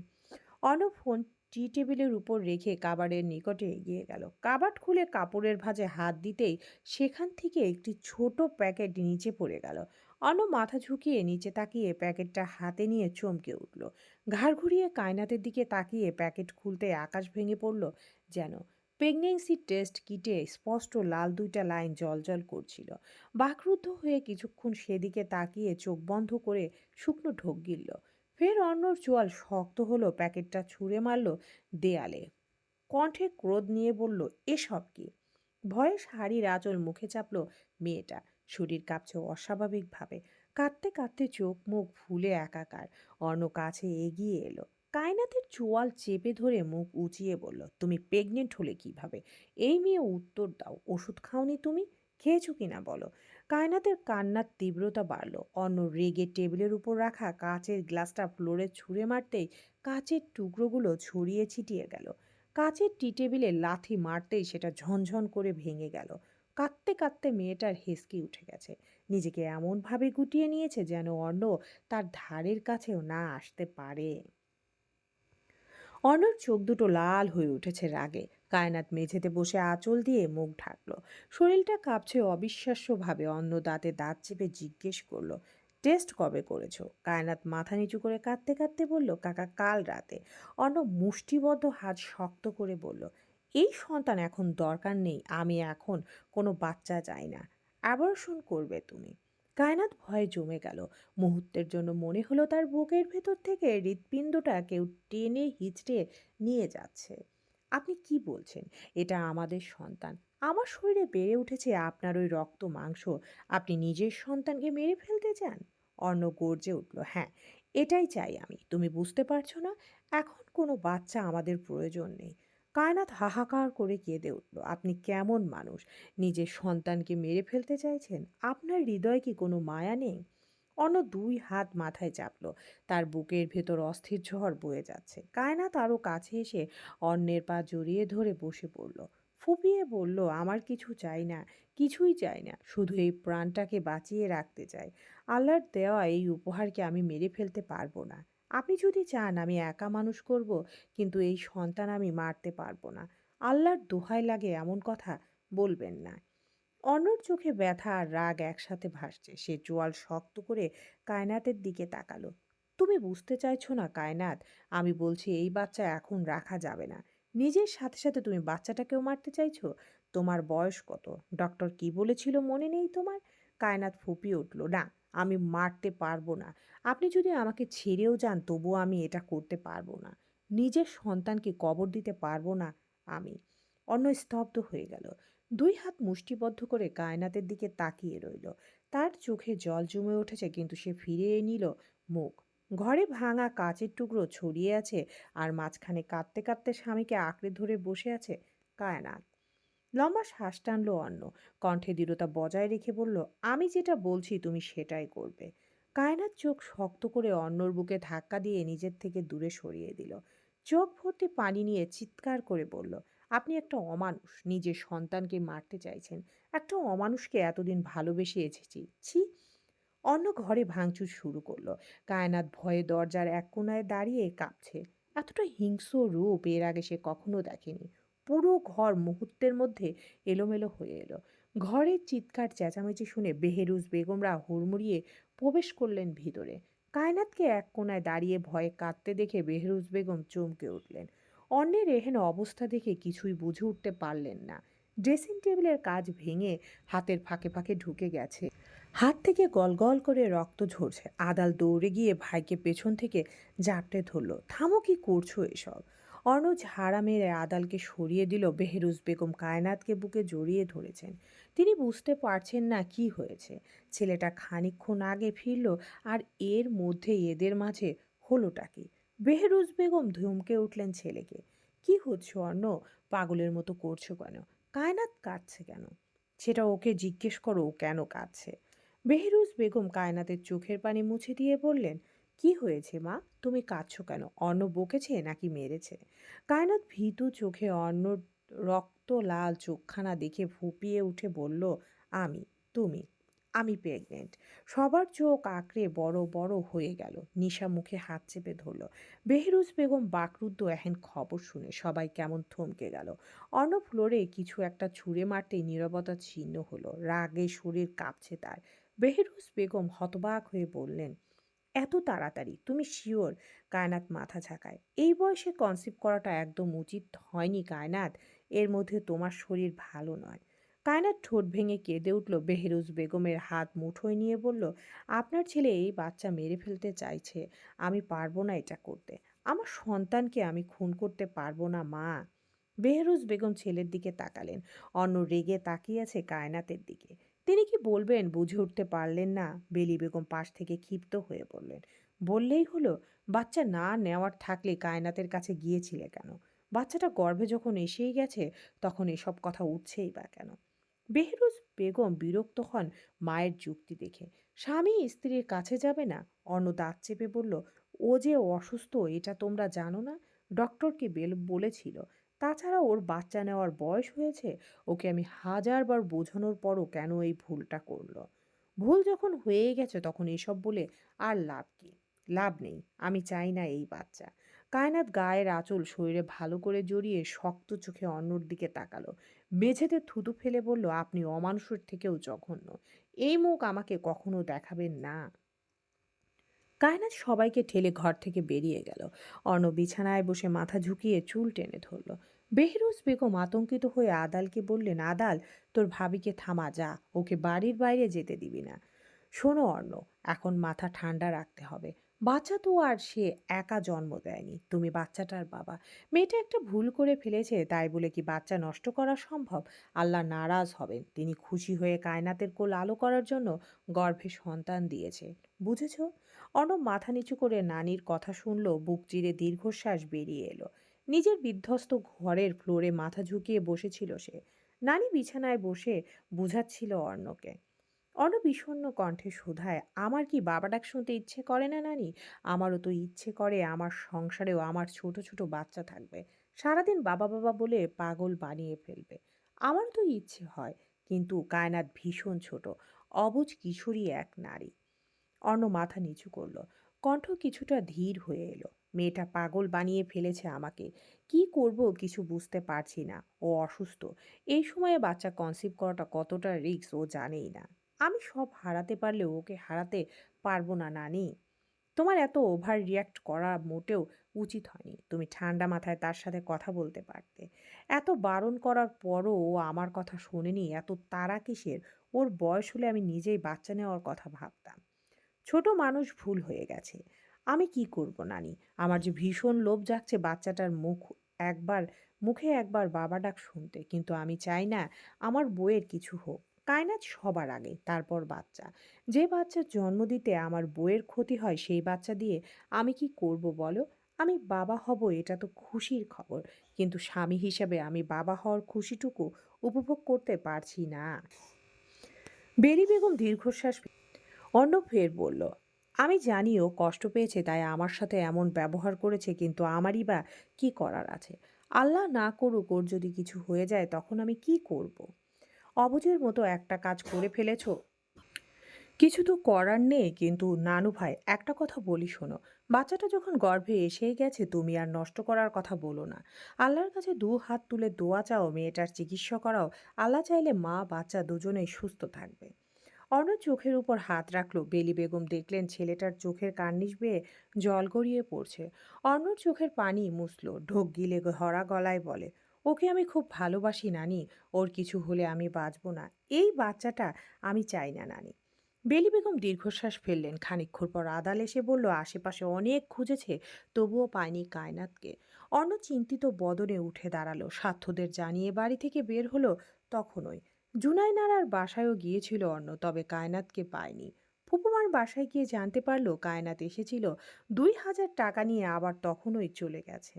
অর্ণব ফোন টি টেবিলের উপর রেখে কাবারের নিকটে এগিয়ে গেল। কাবাট খুলে কাপড়ের ভাঁজে হাত দিতেই সেখান থেকে একটি ছোট প্যাকেট নিচে পড়ে গেল। অর্ণব মাথা ঝুঁকিয়ে নিচে তাকিয়ে প্যাকেটটা হাতে নিয়ে চমকে উঠল। ঘাড় ঘুরিয়ে কায়নাতের দিকে তাকিয়ে প্যাকেট খুলতে আকাশ ভেঙে পড়ল যেন। প্রেগনেন্সি টেস্ট কিটে স্পষ্ট লাল দুইটা লাইন জলজল করছিল। বাকরুদ্ধ হয়ে কিছুক্ষণ সেদিকে তাকিয়ে চোখ বন্ধ করে শুকনো ঢোক গিলল। ফের অর্ণর চোয়াল শক্ত হলো, প্যাকেটটা ছুঁড়ে মারল দেয়ালে। কণ্ঠে ক্রোধ নিয়ে বলল, এসব কি? ভয়ে শাড়ির আঁচল মুখে চাপল মেয়েটা। শরীর কাঁপছে অস্বাভাবিকভাবে। কাঁদতে কাঁদতে চোখ মুখ ফুলে একাকার। অর্ণ কাছে এগিয়ে এলো। কায়নাতের চোয়াল চেপে ধরে মুখ উঁচিয়ে বলল, তুমি প্রেগনেন্ট হলে কিভাবে? এই মেয়ে, উত্তর দাও। ওষুধ খাওনি তুমি? খেয়েছো কিনা বলো। কায়নাতের কান্নার তীব্রতা বাড়ল। অন্য রেগে টেবিলের উপর রাখা কাচের গ্লাসটা ফ্লোরে ছুঁড়ে মারতেই কাচের টুকরোগুলো ছড়িয়ে ছিটিয়ে গেল। কাচের টি টেবিলে লাথি মারতেই সেটা ঝনঝন করে ভেঙে গেল। কাঁদতে কাঁদতে মেয়েটার হেসকি উঠে গেছে। নিজেকে এমনভাবে গুটিয়ে নিয়েছে যেন অন্য তার ধারের কাছেও না আসতে পারে। অর্ণর চোখ দুটো লাল হয়ে উঠেছে রাগে। কায়নাত মেঝেতে বসে আঁচল দিয়ে মুখ ঢাকলো। শরীরটা কাঁপছে অবিশ্বাস্যভাবে। অন্য দাঁতে দাঁত চেপে জিজ্ঞেস করলো, টেস্ট কবে করেছো? কায়নাত মাথা নিচু করে কাঁদতে কাঁদতে বলল, কাকা, কাল রাতে। অন্য মুষ্টিবদ্ধ হাত শক্ত করে বলল, এই সন্তান এখন দরকার নেই। আমি এখন কোনো বাচ্চা চাই না। অ্যাবর্শন করবে তুমি? কায়নাত ভয়ে জমে গেল। মুহূর্তের জন্য মনে হলো তার বুকের ভেতর থেকে হৃৎপিণ্ডটা কেউ টেনে হিঁচড়ে নিয়ে যাচ্ছে। আপনি কি বলছেন? এটা আমাদের সন্তান। আমার শরীরে বেড়ে উঠেছে আপনার ওই রক্ত মাংস। আপনি নিজের সন্তানকে মেরে ফেলতে চান? অর্ণ গর্জে উঠল, হ্যাঁ, এটাই চাই আমি। তুমি বুঝতে পারছো না? এখন কোনো বাচ্চা আমাদের প্রয়োজন নেই। কায়নাত হাহাকার করে কেঁদে উঠল, আপনি কেমন মানুষ? নিজের সন্তানকে মেরে ফেলতে চাইছেন? আপনার হৃদয়ে কি কোনো মায়া নেই? অন্য দুই হাত মাথায় চাপলো। তার বুকের ভেতর অস্থির ঝড় বয়ে যাচ্ছে। কায়নাত আরো কাছে এসে অন্যের পা জড়িয়ে ধরে বসে পড়ল। ফুপিয়ে বলল, আমার কিছু চাই না, কিছুই চাই না, শুধু এই প্রাণটাকে বাঁচিয়ে রাখতে চাই। আল্লাহর দেওয়া এই উপহারকে আমি মেরে ফেলতে পারবো না। আপনি যদি চান আমি একা মানুষ করব, কিন্তু এই সন্তান আমি মারতে পারবো না। আল্লাহর দোহাই লাগে এমন কথা বলবেন না। অন্যর চোখে ব্যথা আর রাগ একসাথে ভাসছে। সে চোয়াল শক্ত করে কায়নাতের দিকে তাকালো। তুমি বুঝতে চাইছো না কায়নাত, আমি বলছি এই বাচ্চা এখন রাখা যাবে না। নিজের সাথে সাথে তুমি বাচ্চাটাকেও মারতে চাইছো? তোমার বয়স কত? ডক্টর কি বলেছিল মনে নেই তোমার? কায়নাত ফুপিয়ে উঠল, না, আমি মারতে পারবো না। আপনি যদি আমাকে ছেড়েও যান তবুও আমি এটা করতে পারবো না। নিজের সন্তানকে কবর দিতে পারবো না আমি। অন্য স্তব্ধ হয়ে গেল। দুই হাত মুষ্টিবদ্ধ করে কায়নাতের দিকে তাকিয়ে রইল। তার চোখে জল জমে উঠেছে, কিন্তু সে ফিরিয়ে নিল মুখ। ঘরে ভাঙা কাচের টুকরো ছড়িয়ে আছে, আর মাঝখানে কাঁদতে কাঁদতে স্বামীকে আঁকড়ে ধরে বসে আছে কায়নাত। লম্বা শ্বাস টানলো অন্য। কণ্ঠে দৃঢ়তা বজায় রেখে বলল, আমি যেটা বলছি তুমি সেটাই করবে। কায়নাত চোখ শক্ত করে অন্যর বুকে ধাক্কা দিয়ে নিজের থেকে দূরে সরিয়ে দিল। চোখ ভর্তি পানি নিয়ে চিৎকার করে বলল, আপনি একটা অমানুষ, নিজের সন্তানকে মারতে চাইছেন। একটা অমানুষকে এতদিন ভালোবেসে এসেছি, ছি। অন্য ঘরে ভাঙচুর শুরু করলো। কায়নাত ভয়ে দরজার এক কোণায় দাঁড়িয়ে কাঁপছে। এতটা হিংস্র রূপ এর আগে সে কখনো দেখেনি। পুরো ঘর মুহূর্তের মধ্যে এলোমেলো হয়ে এলো। ঘরের চিৎকার চেঁচামেচি শুনে বেহেরুজ বেগমরা হুড়মুড়িয়ে প্রবেশ করলেন ভিতরে। কায়নাতকে এক কোণায় দাঁড়িয়ে ভয়ে কাঁদতে দেখে বেহরুজ বেগম চমকে উঠলেন। অন্যের এহেন অবস্থা দেখে কিছুই বুঝে উঠতে পারলেন না। ড্রেসিং টেবিলের কাজ ভেঙে হাতের ফাঁকে ফাঁকে ঢুকে গেছে। হাত থেকে গলগল করে রক্ত ঝরছে। আদাল দৌড়ে গিয়ে ভাইকে পেছন থেকে জাপটে ধরল। থামো, কি করছো এসব? অর্ণব ঝাড়া মেরে আদালকে সরিয়ে দিল। বেহেরুজ বেগম কায়নাতকে বুকে জড়িয়ে ধরেছেন। তিনি বুঝতে পারছেন না কি হয়েছে। ছেলেটা খানিকক্ষণ আগে ফিরল, আর এর মধ্যে এদের মাঝে হলোটা কি? বেহেরুজ বেগম ধমকে উঠলেন ছেলেকে। কি হচ্ছে অর্ণ? পাগলের মতো করছো কেন? কায়নাত কাঁদছে কেন? সেটা ওকে জিজ্ঞেস করো, ও কেন কাঁদছে। বেহরুজ বেগম কায়নাতের চোখের পানি মুছে দিয়ে বললেন, কি হয়েছে মা? তুমি কাঁদছো কেন? অন্ন বকেছে নাকি মেরেছে? কায়নাত ভীতু চোখে অন্ন রক্ত লাল চোখখানা দেখে ফুপিয়ে উঠে বলল, আমি, তুমি, আমি প্রেগনেন্ট। সবার চোখ আঁকড়ে বড় বড় হয়ে গেল। নিশা মুখে হাত চেপে ধরল। বেহরুজ বেগম বাকরুদ্ধ এহেন খবর শুনে সবাই কেমন থমকে গেল। অন্য ফ্লোরে কিছু একটা ছুঁড়ে মারতেই নীরবতা ছিন্ন হলো। রাগে শরীর কাঁপছে তার। বেহরুজ বেগম হতবাক হয়ে বললেন, এত তাড়াতাড়ি? তুমি শিওর? কায়নাত মাথা ঝাঁকায়। এই বয়সে কনসিভ করাটা একদম উচিত হয়নি কায়নাত। এর মধ্যে তোমার শরীর ভালো নয়। কায়নাত ঠোঁট ভেঙে কেঁদে উঠল। বেহরুজ বেগমের হাত মুঠোয় নিয়ে বলল, আপনার ছেলে এই বাচ্চা মেরে ফেলতে চাইছে। আমি পারবো না এটা করতে। আমার সন্তানকে আমি খুন করতে পারবো না মা। বেহরুজ বেগম ছেলের দিকে তাকালেন। অন্য রেগে তাকিয়ে আছে কায়নাতের দিকে। তিনি কি বলবেন বুঝে উঠতে পারলেন না। বেলি বেগম পাশ থেকে ক্ষিপ্ত হয়ে বললেন, বললেই হলো, বাচ্চা না নেওয়ার থাকলে কায়নাতের কাছে গিয়েছিলে কেন? বাচ্চাটা গর্ভে যখন এসেই গেছে, তখন এসব কথা উঠছেই বা কেন? বেহরুজ বেগম বিরক্ত হন মায়ের যুক্তি দেখে। স্বামী স্ত্রীর কাছে যাবে না? অন্য দাঁত চেপে বলল, ও যে অসুস্থ এটা তোমরা জানো না? ডক্টরকে বলেছিল। তাছাড়া ওর বাচ্চা নেওয়ার বয়স হয়েছে। ওকে আমি হাজারবার বোঝানোর পরও কেন এই ভুলটা করলো? ভুল যখন হয়ে গেছে তখন এসব বলে আর লাভ কি? লাভ নেই। আমি চাই না এই বাচ্চা। কায়নাত গায়ের আঁচল শরীরে ভালো করে জড়িয়ে শক্ত চোখে অন্যর দিকে তাকালো। মেঝেতে থুতু ফেলে বলল, আপনি অমানুষের থেকেও জঘন্য। এই মুখ আমাকে কখনো দেখাবেন না। কায়নাত সবাইকে ঠেলে ঘর থেকে বেরিয়ে গেল। অর্ণ বিছানায় বসে মাথা ঝুঁকিয়ে চুল টেনে ধরল। বেহরুজ বেগম আতঙ্কিত হয়ে আদালকে বললেন, আদাল, তোর ভাবিকে থামা, যা, ওকে বাড়ির বাইরে যেতে দিবি না। শোনো অর্ণ, এখন মাথা ঠান্ডা রাখতে হবে। বাচ্চা তো আর সে একা জন্ম দেয়নি, তুমি বাচ্চাটার বাবা। মেয়েটা একটা ভুল করে ফেলেছে, তাই বলে কি বাচ্চা নষ্ট করা সম্ভব? আল্লাহ নারাজ হবেন। তিনি খুশি হয়ে কায়নাতের কোল আলো করার জন্য গর্ভে সন্তান দিয়েছে। বুঝেছো? অর্ণব মাথা নিচু করে নানির কথা শুনল। বুক চিরে দীর্ঘশ্বাস বেরিয়ে এলো। নিজের বিধ্বস্ত ঘরের ফ্লোরে মাথা ঝুঁকিয়ে বসেছিল সে। নানি বিছানায় বসে বুঝাচ্ছিল অর্ণকে। অর্ণ বিষণ্ণ কণ্ঠে শোধায়, আমার কি বাবা ডাক শুনতে ইচ্ছে করে না নানি? আমারও তো ইচ্ছে করে আমার সংসারেও আমার ছোট ছোট বাচ্চা থাকবে। সারাদিন বাবা বাবা বলে পাগল বানিয়ে ফেলবে। আমারও তো ইচ্ছে হয়। কিন্তু কায়নাত ভীষণ ছোট, অবুঝ কিশোরী এক নারী। অর্ণ মাথা নিচু করল। কণ্ঠ কিছুটা ধীর হয়ে এলো। মেয়েটা পাগল বানিয়ে ফেলেছে আমাকে। কি করব কিছু বুঝতে পারছি না। ও অসুস্থ। এই সময়ে বাচ্চা কনসিভ করাটা কতটা রিস্ক ও জানেই না। আমি সব হারাতে পারলেও ওকে হারাতে পারবো না নানি। তোমার এত ওভার রিয়্যাক্ট করা মোটেও উচিত হয়নি। তুমি ঠান্ডা মাথায় তার সাথে কথা বলতে পারতে। এত বারণ করার পরও ও আমার কথা শোনেনি। এত তাড়া কিসের? ওর বয়স হলে আমি নিজেই বাচ্চা নেওয়ার কথা ভাবতাম। ছোট মানুষ, ভুল হয়ে গেছে। আমি কি করব নানি? আমার যে ভীষণ লোভ জাগছে বাচ্চাটার একবার মুখে একবার বাবা ডাক শুনতে। কিন্তু আমি চাই না আমার বউয়ের কিছু হোক। কায়নাত সবার আগে, তারপর বাচ্চা। যে বাচ্চার জন্ম দিতে আমার বউয়ের ক্ষতি হয় সেই বাচ্চা দিয়ে আমি কি করব বলো? আমি বাবা হব এটা তো খুশির খবর, কিন্তু স্বামী হিসাবে আমি বাবা হওয়ার খুশিটুকু উপভোগ করতে পারছি না। বেরি বেগম দীর্ঘশ্বাস অর্ণব ফের বলল, আমি জানি ও কষ্ট পেয়েছে তাই আমার সাথে এমন ব্যবহার করেছে, কিন্তু আমারই বা কি করার আছে? আল্লাহ না করুক ওর যদি কিছু হয়ে যায় তখন আমি কি করব? অবুঝের মতো একটা কাজ করে ফেলেছো। কিছু তো করার নেই, কিন্তু নানু ভাই একটা কথা বলি শোনো, বাচ্চাটা যখন গর্ভে এসেই গেছে তুমি আর নষ্ট করার কথা বলো না। আল্লাহর কাছে দু হাত তুলে দোয়া চাও, মেয়েটার চিকিৎসা করাও। আল্লাহ চাইলে মা বাচ্চা দুজনেই সুস্থ থাকবে। অর্ণব চোখের উপর হাত রাখলো। বেলি বেগম দেখলেন ছেলেটার চোখের কার্নিশ বেয়ে জল গড়িয়ে পড়ছে। অর্ণব চোখের পানি মুছলো, ঢোক গিলে ধরা গলায় বলে, ওকে আমি খুব ভালোবাসি নানি। ওর কিছু হলে আমি বাঁচবো না। এই বাচ্চাটা আমি চাই না নানি। বেলি বেগম দীর্ঘশ্বাস ফেললেন। খানিকক্ষণ পর আদাল এসে বলল, আশেপাশে অনেক খুঁজেছে, তবুও পায়নি কায়নাতকে। অর্ণ চিন্তিত বদনে উঠে দাঁড়ালো। সাথ্যদের জানিয়ে বাড়ি থেকে বের হলো। তখনই জুনাইনারার বাসায়ও গিয়েছিল অর্ণ, তবে কায়নাতকে পায়নি। ফুপুমার বাসায় গিয়ে জানতে পারলো কায়নাত এসেছিল 2,000 টাকা নিয়ে, আবার তখনই চলে গেছে।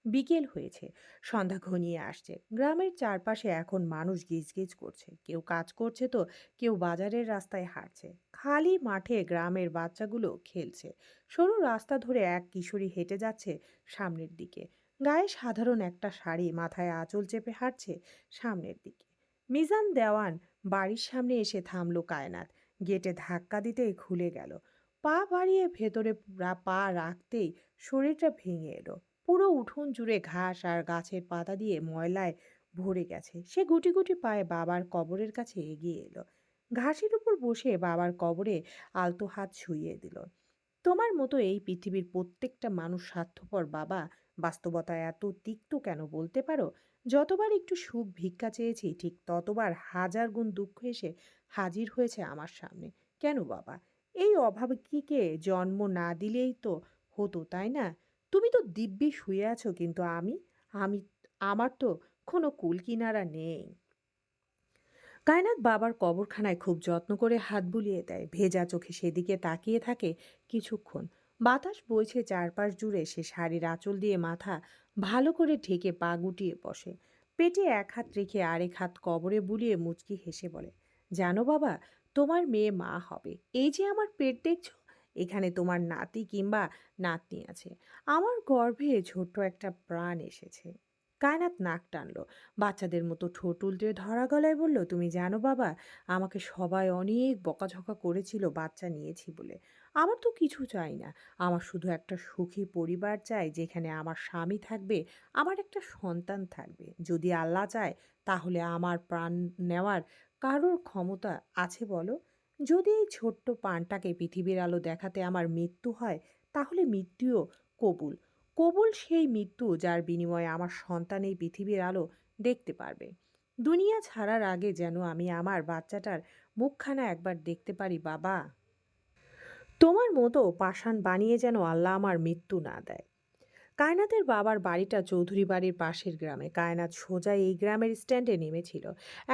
বিকেল হয়েছে, সন্ধ্যা ঘনিয়ে আসছে। গ্রামের চারপাশে এখন মানুষ গিজগিজ করছে, কেউ কাজ করছে তো কেউ বাজারের রাস্তায় হাঁটছে। খালি মাঠে গ্রামের বাচ্চাগুলো খেলছে। সরু রাস্তা ধরে এক কিশোরী হেঁটে যাচ্ছে সামনের দিকে। গায়ে সাধারণ একটা শাড়ি, মাথায় আঁচল চেপে হাঁটছে সামনের দিকে। মিজান দেওয়ান বাড়ির সামনে এসে থামলো কায়নাত। গেটে ধাক্কা দিতেই খুলে গেল। পা বাড়িয়ে ভেতরে পা রাখতেই শরীরটা ভেঙে এলো। পুরো উঠোন জুড়ে ঘাস আর গাছের পাতা দিয়ে ময়লায় ভরে গেছে। সে গুটি গুটি পায়ে বাবার কবরের কাছে এগিয়ে এলো। ঘাসের উপর বসে বাবার কবরে আলতো হাত ছুঁয়ে দিল। তোমার মতো এই পৃথিবীর প্রত্যেকটা মানুষ স্বার্থপর বাবা। বাস্তবতা এত তিক্ত কেন বলতে পারো? যতবার একটু সুখ ভিক্ষা চেয়েছি, ঠিক ততবার হাজার গুণ দুঃখ এসে হাজির হয়েছে আমার সামনে। কেন বাবা? এই অভাবীকে জন্ম না দিলেই তো হতো, তাই না? তুমি তো দিব্যি শুয়ে আছো, কিন্তু আমি আমার তো কোনো কুল কিনারা নেই। কায়নাত বাবার কবরখানায় খুব যত্ন করে হাত বুলিয়ে দেয়। ভেজা চোখে সেদিকে তাকিয়ে থাকে কিছুক্ষণ। বাতাস বইছে চারপাশ জুড়ে। সে শাড়ির আঁচল দিয়ে মাথা ভালো করে ঢেকে পা গুটিয়ে বসে। পেটে এক হাত রেখে আরেক হাত কবরে বুলিয়ে মুচকি হেসে বলে, জানো বাবা, তোমার মেয়ে মা হবে। এই যে আমার পেট দেখছো, এখানে তোমার নাতি কিংবা নাতনি আছে। আমার গর্ভে ছোট্ট একটা প্রাণ এসেছে। কায়নাত নাক টানলো। বাচ্চাদের মতো ঠোঁট উল্টে ধরা গলায় বলল, তুমি জানো বাবা, আমাকে সবাই অনেক বকাঝকা করেছিল বাচ্চা নিয়েছি বলে। আমার তো কিছু চাই না। আমার শুধু একটা সুখী পরিবার চাই, যেখানে আমার স্বামী থাকবে, আমার একটা সন্তান থাকবে। যদি আল্লাহ চায় তাহলে আমার প্রাণ নেওয়ার কারোর ক্ষমতা আছে বলো? যদি এই ছোট্ট প্রাণটাকে পৃথিবীর আলো দেখাতে আমার মৃত্যু হয়, তাহলে মৃত্যুও কবুল। কবুল সেই মৃত্যু যার বিনিময়ে আমার সন্তান এই পৃথিবীর আলো দেখতে পারবে। দুনিয়া ছাড়ার আগে যেন আমি আমার বাচ্চাটার মুখখানা একবার দেখতে পারি বাবা। তোমার মতো পাষাণ বানিয়ে যেন আল্লাহ আমার মৃত্যু না দেয়। কায়নাতের বাবার বাড়িটা চৌধুরী বাড়ির পাশের গ্রামে। কায়নাত সোজা এই গ্রামের স্ট্যান্ডে নেমেছিল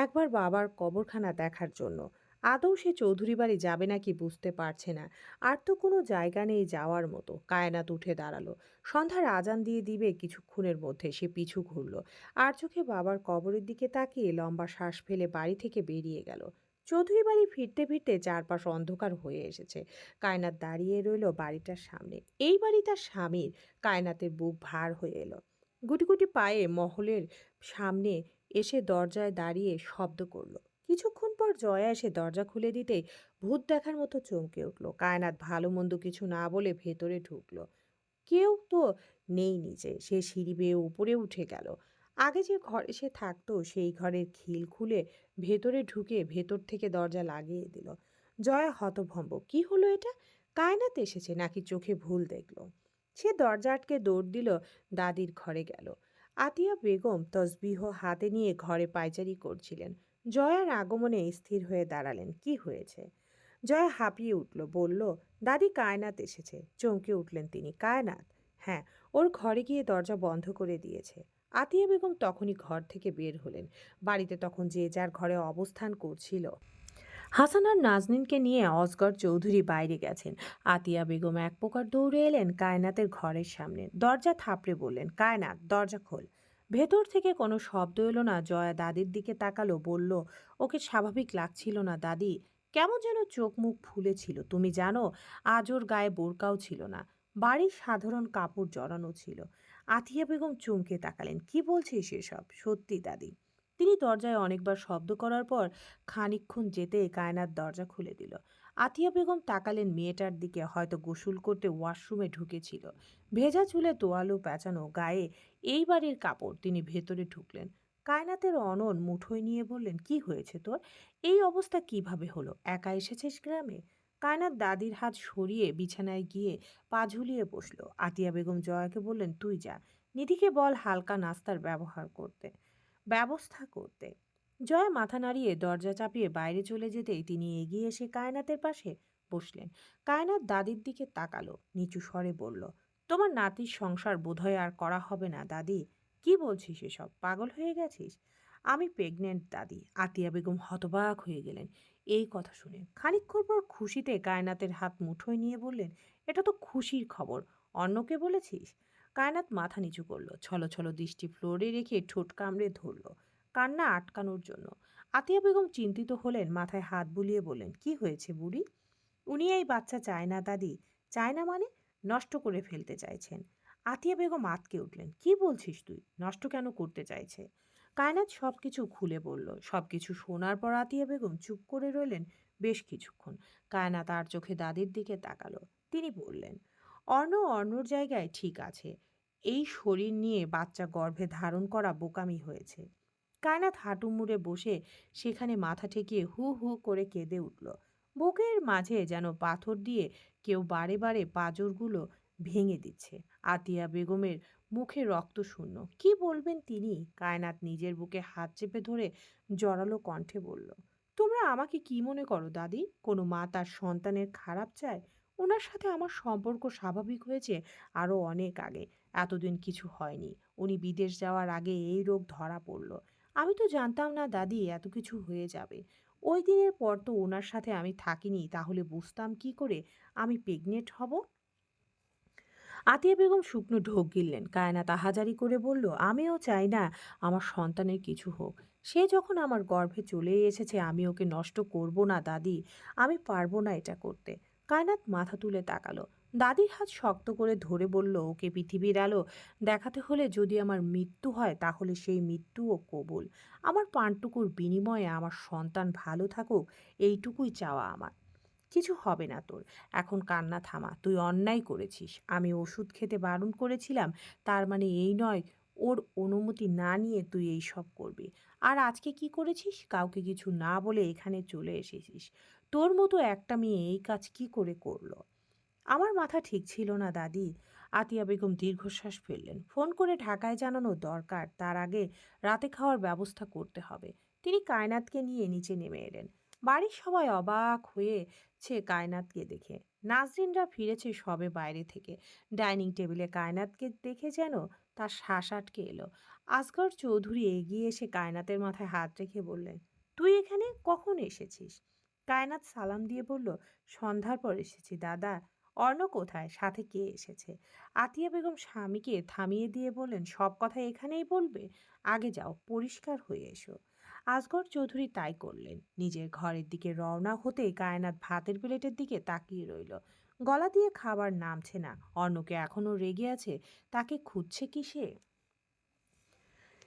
একবার বাবার কবরখানা দেখার জন্য। আদৌ সে চৌধুরী বাড়ি যাবে নাকি বুঝতে পারছে না। আর তো কোনো জায়গা নেই যাওয়ার মতো। কায়নাত উঠে দাঁড়ালো। সন্ধ্যার আজান দিয়ে দিবে কিছুক্ষণের মধ্যে। সে পিছু ঘুরল। আর চোখে বাবার কবরের দিকে তাকিয়ে লম্বা শ্বাস ফেলে বাড়ি থেকে বেরিয়ে গেল। চৌধুরী বাড়ি ফিরতে ফিরতে চারপাশ অন্ধকার হয়ে এসেছে। কায়নাত দাঁড়িয়ে রইল বাড়িটার সামনে। এই বাড়ি তার স্বামীর। কায়নাতের বুক ভার হয়ে এলো। গুটি গুটি পায়ে মহলের সামনে এসে দরজায় দাঁড়িয়ে শব্দ করলো। কিছুক্ষণ পর জয়া এসে দরজা খুলে দিতেই ভূত দেখার মতো চমকে উঠল। কায়নাত ভালো মন্দ কিছু না বলে ভেতরে ঢুকলো। কেউ তো নেই নিচে। সে সিঁড়ি বেয়ে উপরে উঠে গেল। আগে যে ঘরে সে থাকতো সেই ঘরের খিল খুলে ভেতরে ঢুকে ভেতর থেকে দরজা লাগিয়ে দিল। জয়া হতভম্ব। কি হলো এটা? কায়নাত এসেছে নাকি চোখে ভুল দেখলো? সে দরজা আটকে দৌড় দিল, দাদির ঘরে গেল। আতিয়া বেগম তসবিহ হাতে নিয়ে ঘরে পায়চারি করছিলেন। জয়ার আগমনে স্থির হয়ে দাঁড়ালেন। কি হয়েছে? জয়া হাঁপিয়ে উঠল, বলল, দাদি কায়নাত এসেছে। চমকে উঠলেন তিনি। কায়নাত? হ্যাঁ, ওর ঘরে গিয়ে দরজা বন্ধ করে দিয়েছে। আতিয়া বেগম তখনই ঘর থেকে বের হলেন। বাড়িতে তখন যে যার ঘরে অবস্থান করছিল। হাসান আর নাজনীনকে নিয়ে অজগর চৌধুরী বাইরে গেছেন। আতিয়া বেগম এক প্রকার দৌড়ে এলেন কায়নাতের ঘরের সামনে। দরজা থাপড়ে বললেন, কায়নাত, দরজা খোল। ভেতর থেকে কোনো শব্দ এলো না। জয়া দাদির দিকে তাকালো, বলল, ওকে স্বাভাবিক লাগছিল না দাদি। কেমন যেন চোখ মুখ ফুলেছিল, তুমি জানো। আজ ওর গায়ে বোরকাও ছিল না, বাড়ির সাধারণ কাপড় জড়ানো ছিল। আথিয়া বেগম চমকে তাকালেন। কি বলছিস এসব? সত্যি দাদি। তিনি দরজায় অনেকবার শব্দ করার পর খানিকক্ষণ যেতে কায়নার দরজা খুলে দিল। আথিয়া বেগম তাকালেন মেয়েটার দিকে, হয়তো গোসল করতে ওয়াশরুমে ঢুকেছিল। ভেজা চুলে তোয়ালো পেঁচানো, গায়ে এই বাড়ির কাপড়। তিনি ভেতরে ঢুকলেন। কায়নাতের অনন মুঠোয় নিয়ে বললেন, কি হয়েছে তোর? এই অবস্থা কিভাবে হলো? একা এসেছিস গ্রামে? কায়নাত দাদির হাত সরিয়ে বিছানায় গিয়ে পা ঝুলিয়ে বসলো। আতিয়া বেগম জয়াকে বললেন, তুই যা, নিধিকে বল হালকা নাস্তার ব্যবস্থা করতে। জয়া মাথা নাড়িয়ে দরজা চাপিয়ে বাইরে চলে যেতেই তিনি এগিয়ে এসে কায়নাতের পাশে বসলেন। কায়নাত দাদির দিকে তাকালো, নিচু স্বরে বলল, তোমার নাতির সংসার বোধহয় আর করা হবে না দাদি। কি বলছিস এসব? পাগল হয়ে গেছিস? আমি প্রেগনেন্ট দাদি। আতিয়া বেগম হতবাক হয়ে গেলেন এই কথা শুনে। খানিকক্ষণ পর খুশিতে কায়নাতের হাত মুঠোয় নিয়ে বললেন, এটা তো খুশির খবর। অন্যকে বলেছিস? কায়নাত মাথা নিচু করলো, ছলো ছলো দৃষ্টি ফ্লোরে রেখে ঠোঁট কামড়ে ধরল কান্না আটকানোর জন্য। আতিয়া বেগম চিন্তিত হলেন, মাথায় হাত বুলিয়ে বললেন, কি হয়েছে বুড়ি? উনি এই বাচ্চা চায় না দাদি। চায় না মানে? নষ্ট করে ফেলতে চাইছেন। আতিয়া বেগম আঁতকে উঠলেন, কি বলছিস তুই? নষ্ট কেন করতে চাইছে? কায়নাত সবকিছু খুলে বলল। সবকিছু শোনার পর আতিয়া বেগম চুপ করে রইলেন বেশ কিছুক্ষণ। কায়নাত আর চোখে দাদির দিকে তাকালো। তিনি বললেন, অর্ণর জায়গায় ঠিক আছে। এই শরীর নিয়ে বাচ্চা গর্ভে ধারণ করা বোকামি হয়েছে। কায়নাত হাঁটু মুড়ে বসে সেখানে মাথা ঠেকিয়ে হু হু করে কেঁদে উঠল। বুকের মাঝে যেন পাথর দিয়ে কেউ বারে বারে পাঁজরগুলো ভেঙে দিচ্ছে। আতিয়া বেগমের মুখে রক্ত শূন্য। কি বলবেন তিনি? কায়নাত নিজের বুকে হাত চেপে ধরে জড়ালো কণ্ঠে বলল, তোমরা আমাকে কি মনে করো দাদি? কোনো মা তার সন্তানের খারাপ চায়? ওনার সাথে আমার সম্পর্ক স্বাভাবিক হয়েছে আরও অনেক আগে। এতদিন কিছু হয়নি। উনি বিদেশ যাওয়ার আগে এই রোগ ধরা পড়ল। আমি তো জানতাম না দাদি এত কিছু হয়ে যাবে। ওই দিনের পর তো ওনার সাথে আমি থাকিনি, তাহলে বুঝতাম কি করে আমি প্রেগনেন্ট হব? আতিয়া বেগম শুকনো ঢোক গিললেন। কায়নাত আহাজারি করে বলল, আমিও চাই না আমার সন্তানের কিছু হোক। সে যখন আমার গর্ভে চলে এসেছে, আমি ওকে নষ্ট করব না দাদি। আমি পারবো না এটা করতে। কায়নাত মাথা তুলে তাকালো। দাদির হাত শক্ত করে ধরে বলল, ওকে পৃথিবীর আলো দেখাতে হলে যদি আমার মৃত্যু হয়, তাহলে সেই মৃত্যুও কবুল। আমার প্রাণটুকুর বিনিময়ে আমার সন্তান ভালো থাকুক, এইটুকুই চাওয়া আমার। কিছু হবে না তোর। এখন কান্না থামা। তুই অন্যায় করেছিস। আমি ওষুধ খেতে বারণ করেছিলাম, তার মানে এই নয় ওর অনুমতি না নিয়ে তুই এই সব করবি। আর আজকে কি করেছিস? কাউকে কিছু না বলে এখানে চলে এসেছিস। তোর মতো একটা মেয়ে এই কাজ কি করে করলো? আমার মাথা ঠিক ছিল না দাদি। আতিয়া বেগম দীর্ঘশ্বাস ফেললেন। ফোন করে ঢাকায় জানানো দরকার, তার আগে রাতে খাওয়ার ব্যবস্থা করতে হবে। তিনি কায়নাতকে নিয়ে নিচে নেমে এলেন। বাড়ির সবাই অবাক হয়েছে কায়নাতকে দেখে। নাজরিনরা ফিরেছে সবে বাইরে থেকে। ডাইনিং টেবিলে কায়নাতকে দেখে যেন তার শ্বাস আটকে এলো। আসগর চৌধুরী এগিয়ে এসে কায়নাতের মাথায় হাত রেখে বললেন, তুই এখানে কখন এসেছিস? কায়নাত সালাম দিয়ে বলল, সন্ধ্যার পর এসেছি দাদা। অর্ণ কোথায়? সাথে কে এসেছে? আতিয়া বেগম স্বামীকে থামিয়ে দিয়ে বললেন, সব কথা এখানেই বলবে? আগে যাও, পরিষ্কার হয়ে এসো। আসগর চৌধুরী তাই করলেন। নিজের ঘরের দিকে রওনা হতেই কায়নাত ভাতের প্লেটের দিকে তাকিয়ে রইল। গলা দিয়ে খাবার নামছে না। অর্ণকে এখনো রেগে আছে। তাকে খুঁজছে কি সে?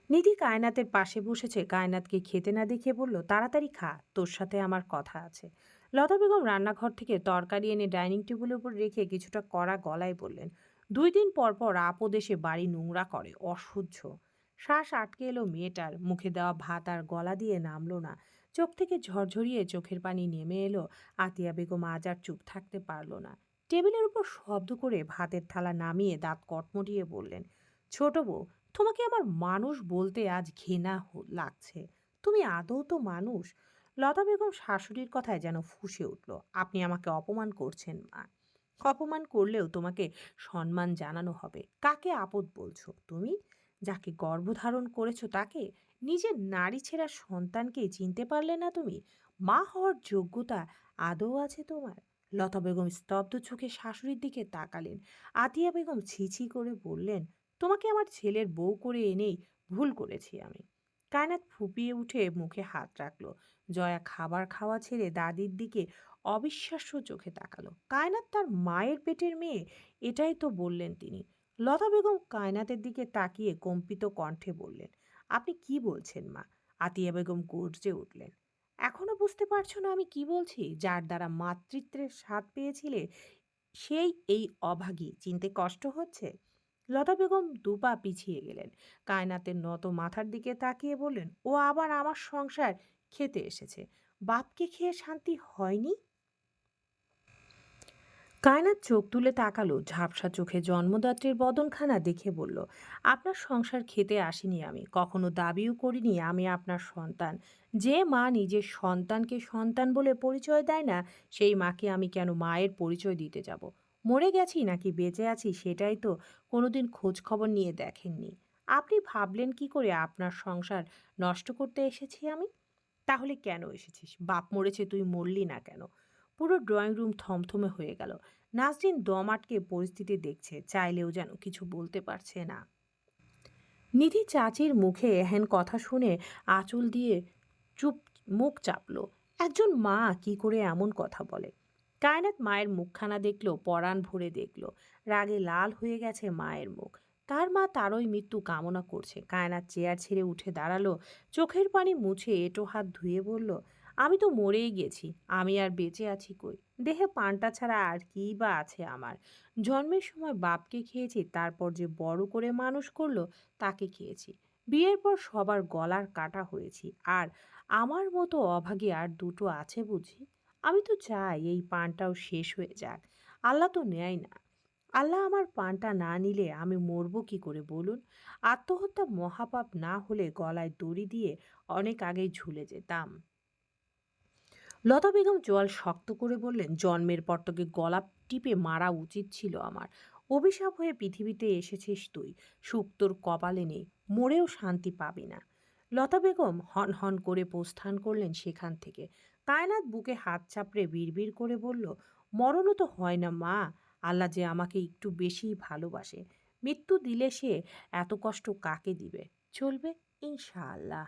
নিধি কায়নাতের পাশে বসেছে। কায়নাতকে খেতে না দেখে বলল, তাড়াতাড়ি খা, তোর সাথে আমার কথা আছে। লতা বেগম রান্নাঘর থেকে তরকারি এনে ডাইনিং টেবিলের উপর রেখে কিছুটা কড়া গলায় বললেন, 2 দিন পর পর আপদ এসে বাড়ি নোংরা করে, অসহ্য। শ্বাস আটকে এলো মেয়েটার। মুখে দেওয়া ভাত আর গলা দিয়ে নামলো না। চোখ থেকে ঝরঝরিয়ে চোখের পানি নেমে এলো। আতিয়া বেগম আজ আর চুপ থাকতে পারল না। টেবিলের উপর শব্দ করে ভাতের থালা নামিয়ে দাঁত কটমটিয়ে বললেন, ছোট বউ, তোমাকে আমার মানুষ বলতে আজ লাগছে। তুমি আদৌ তো মানুষ? লতা বেগম শাশুড়ির কথায় যেন ফুঁসে উঠল। আপনি আমাকে অপমান করছেন মা। অপমান করলেও তোমাকে সম্মান জানানো হবে। কাকে আপদ বলছো তুমি? যাকে গর্ভধারণ করেছো তাকে? নিজের নারী ছেঁড়া সন্তানকে চিনতে পারলে না তুমি? মা হওয়ার যোগ্যতা আদৌ আছে তোমার? লতা বেগম স্তব্ধ চোখে শাশুড়ির দিকে তাকালেন। আতিয়া বেগম ছি ছি করে বললেন, তোমাকে আমার ছেলের বউ করে এনেই ভুল করেছি আমি। কায়নাত ফুপিয়ে উঠে মুখে হাত রাখলো। জয়া খাবার খাওয়া ছেড়ে দাদির দিকে অবিশ্বাস্য চোখে তাকালো। কায়নাত তার মায়ের পেটের মেয়ে, এটাই তো বললেন তিনি। লতা বেগম কায়নাতের দিকে তাকিয়ে কম্পিত কণ্ঠে বললেন, আপনি কি বলছেন মা? আতিয়া বেগম গর্জে উঠলেন, এখনো বুঝতে পারছো না আমি কি বলছি? যার দ্বারা মাতৃত্বের স্বাদ পেয়েছিলে সেই এই অভাগী, চিনতে কষ্ট হচ্ছে? লতা বেগম দুপা পিছিয়ে গেলেন। কায়নাতের নত মাথার দিকে তাকিয়ে বললেন, ও আবার আমার সংসার খেতে এসেছে। বাপকে খেয়ে শান্তি হয়নি? কায়নাত চোখ তুলে তাকালো, ঝাপসা চোখে জন্মদাত্রীর বদনখানা দেখে বলল, আপনার সংসার খেতে আসিনি আমি, কখনো দাবিও করিনি আমি আপনার সন্তান। যে মা নিজের সন্তানকে সন্তান বলে পরিচয় দেয় না, সেই মাকে আমি কেন মায়ের পরিচয় দিতে যাব? মরে গেছি নাকি বেঁচে আছি সেটাই তো কোনোদিন খোঁজ খবর নিয়ে দেখেননি। আপনি ভাবলেন কি করে আপনার সংসার নষ্ট করতে এসেছি আমি? তাহলে কেন এসেছিস? বাপ মরেছে, তুই মরলি না কেন? পুরো ড্রয়িং রুম থমথমে হয়ে গেল। নাসরিন দম আটকে পরিস্থিতি দেখছে, চাইলেও যেন কিছু বলতে পারছে না। নিধি চাচির মুখে এহেন কথা শুনে আঁচল দিয়ে চুপ মুখ চাপলো। একজন মা কি করে এমন কথা বলে? কায়নাত মায়ের মুখখানা দেখলো, পরাণ ভরে দেখলো। রাগে লাল হয়ে গেছে মায়ের মুখ। তার মা তারই মৃত্যু কামনা করছে। কায়নাত চেয়ার ছেড়ে উঠে দাঁড়ালো, চোখের পানি মুছে এঁটো হাত ধুয়ে বলল, আমি তো মরেই গেছি, আমি আর বেঁচে আছি কই? দেহে পান্তা ছাড়া আর কী বা আছে আমার? জন্মের সময় বাপকে খেয়েছি, তারপর যে বড় করে মানুষ করলো তাকে খেয়েছি। বিয়ের পর সবার গলার কাটা হয়েছি। আর আমার মতো অভাগী আর দুটো আছে বুঝি? আমি তো চাই এই পানটাও শেষ হয়ে যাক। আল্লাহ তো নেয় না। আল্লাহ আমার পানটা না নিলে আমি মরবো কি করে বলুন? আত্মহত্যা মহাপাপ না হলে গলায় দড়ি দিয়ে অনেক আগেই ঝুলে যেতাম। লতা বেগম জল শক্ত করে বললেন, জন্মের পর তোকে গলা টিপে মারা উচিত ছিল আমার। অভিশাপ হয়ে পৃথিবীতে এসেছিস তুই। সুখ তোর কপালে নেই, মরেও শান্তি পাবি না। লতা বেগম হন হন করে প্রস্থান করলেন সেখান থেকে। কায়নাত বুকে হাত চাপড়ে বিড়বিড় করে বলল, মরণও তো হয় না মা। আল্লাহ যে আমাকে একটু বেশিই ভালোবাসে। মৃত্যু দিলে সে এত কষ্ট কাকে দিবে? চলবে ইনশাআল্লাহ।